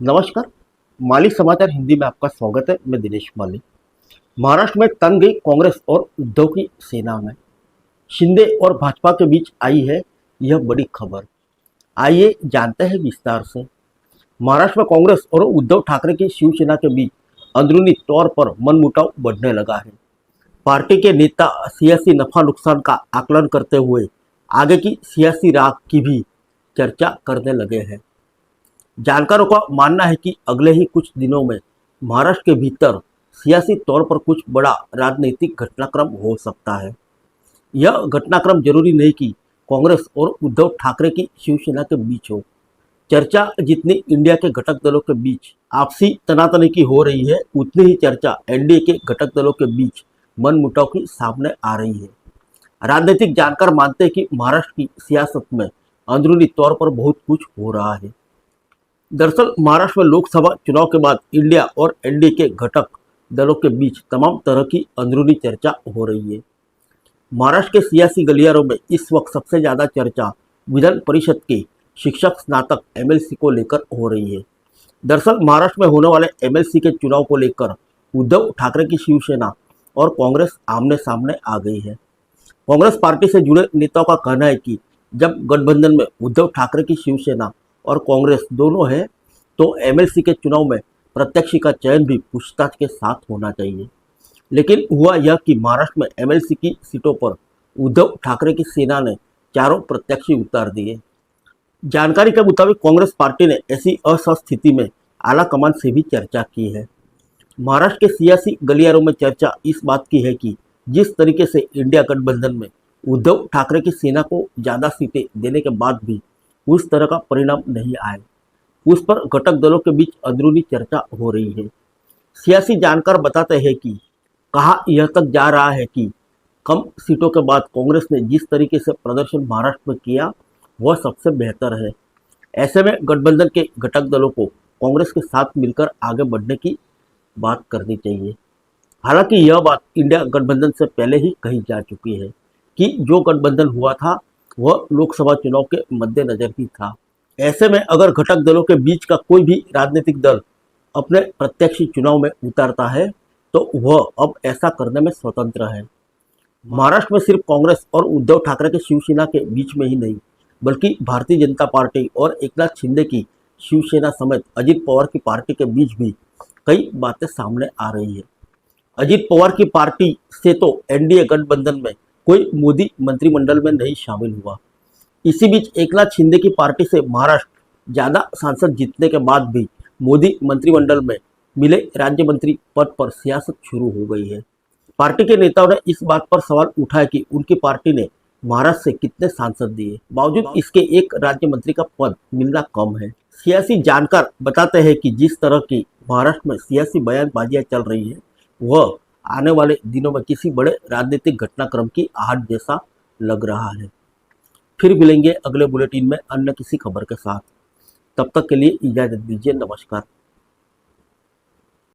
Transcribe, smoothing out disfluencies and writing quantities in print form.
नमस्कार। माली समाचार हिंदी में आपका स्वागत है। मैं दिनेश माली। महाराष्ट्र में तन गई कांग्रेस और उद्धव की सेना में शिंदे और भाजपा के बीच आई है यह बड़ी खबर। आइए जानते हैं विस्तार से। महाराष्ट्र में कांग्रेस और उद्धव ठाकरे की शिवसेना के बीच अंदरूनी तौर पर मनमुटाव बढ़ने लगा है। पार्टी के नेता सियासी नफा नुकसान का आकलन करते हुए आगे की सियासी राह की भी चर्चा करने लगे हैं। जानकारों का मानना है कि अगले ही कुछ दिनों में महाराष्ट्र के भीतर सियासी तौर पर कुछ बड़ा राजनीतिक घटनाक्रम हो सकता है। यह घटनाक्रम जरूरी नहीं कि कांग्रेस और उद्धव ठाकरे की शिवसेना के बीच हो। चर्चा जितनी इंडिया के घटक दलों के बीच आपसी तनातनी की हो रही है, उतनी ही चर्चा एनडीए के घटक दलों के बीच मनमुटाव की सामने आ रही है। राजनीतिक जानकार मानते हैं कि महाराष्ट्र की सियासत में अंदरूनी तौर पर बहुत कुछ हो रहा है। दरअसल महाराष्ट्र में लोकसभा चुनाव के बाद इंडिया और एनडीए के घटक दलों के बीच तमाम तरह की अंदरूनी चर्चा हो रही है। महाराष्ट्र के सियासी गलियारों में इस वक्त सबसे ज़्यादा चर्चा विधान परिषद के शिक्षक स्नातक एमएलसी को लेकर हो रही है। दरअसल महाराष्ट्र में होने वाले एमएलसी के चुनाव को लेकर उद्धव ठाकरे की शिवसेना और कांग्रेस आमने सामने आ गई है। कांग्रेस पार्टी से जुड़े नेताओं का कहना है कि जब गठबंधन में उद्धव ठाकरे की शिवसेना और कांग्रेस दोनों है तो एमएलसी के चुनाव में प्रत्याशी का चयन भी पूछताछ के साथ होना चाहिए। लेकिन हुआ यह कि महाराष्ट्र में एमएलसी की सीटों पर उद्धव ठाकरे की सेना ने चारों प्रत्याशी उतार दिए। जानकारी के मुताबिक कांग्रेस पार्टी ने ऐसी अस्वस्थ स्थिति में आला कमान से भी चर्चा की है। महाराष्ट्र के सियासी गलियारों में चर्चा इस बात की है कि जिस तरीके से इंडिया गठबंधन में उद्धव ठाकरे की सेना को ज़्यादा सीटें देने के बाद भी उस तरह का परिणाम नहीं आए, उस पर घटक दलों के बीच अंदरूनी चर्चा हो रही है। सियासी जानकार बताते हैं कि कहा यह तक जा रहा है कि कम सीटों के बाद कांग्रेस ने जिस तरीके से प्रदर्शन महाराष्ट्र में किया वह सबसे बेहतर है। ऐसे में गठबंधन के घटक दलों को कांग्रेस के साथ मिलकर आगे बढ़ने की बात करनी चाहिए। हालांकि यह बात इंडिया गठबंधन से पहले ही कही जा चुकी है कि जो गठबंधन हुआ था वह लोकसभा चुनाव के मद्देनजर ही था। ऐसे में अगर घटक दलों के बीच का कोई भी राजनीतिक दल अपने प्रत्याशी चुनाव में उतारता है तो वह अब ऐसा करने में स्वतंत्र है। महाराष्ट्र में सिर्फ कांग्रेस और उद्धव ठाकरे के शिवसेना के बीच में ही नहीं, बल्कि भारतीय जनता पार्टी और एकनाथ शिंदे की शिवसेना समेत अजित पवार की पार्टी के बीच भी कई बातें सामने आ रही है। अजित पवार की पार्टी से तो एनडीए गठबंधन में कोई मोदी मंत्रिमंडल में नहीं शामिल हुआ। इसी बीच एकनाथ शिंदे की पार्टी से महाराष्ट्र ज़्यादा सांसद जीतने के बाद भी मोदी मंत्रिमंडल में मिले राज्य मंत्री पद पर सियासत शुरू हो गई है। पार्टी के नेताओं ने इस बात पर सवाल उठाया कि उनकी पार्टी ने महाराष्ट्र से कितने सांसद दिए, बावजूद इसके एक राज्य मंत्री का पद मिलना कम है। सियासी जानकार बताते हैं कि जिस तरह की महाराष्ट्र में सियासी बयानबाजियां चल रही है वह आने वाले दिनों में किसी बड़े राजनीतिक घटनाक्रम की आहट जैसा लग रहा है। फिर मिलेंगे अगले बुलेटिन में अन्य किसी खबर के साथ। तब तक के लिए इजाजत दीजिए। नमस्कार।